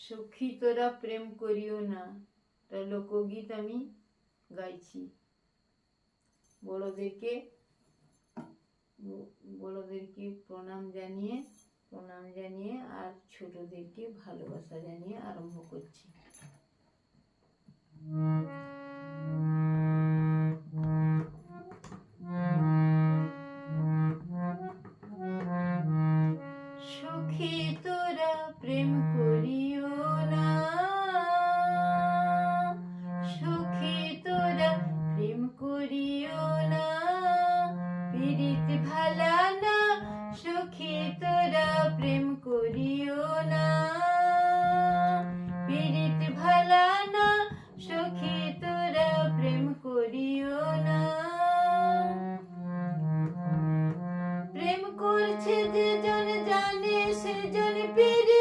সখী তোরা প্রেম করিও না, তা লোকগীত আমি গাইছি। বড়দেরকে প্রণাম জানিয়ে আর ছোটদেরকে ভালোবাসা জানিয়ে আরম্ভ করছি। সখী তোরা প্রেম করিও না, সখী তোরা প্রেম করিও না, পীড়িত ভালা না, সখী তোরা প্রেম করিও না, পীড়িত ভালা না, সখী তোরা প্রেম করিও না। প্রেম করছে যে জন জানে সে জন পীড়িত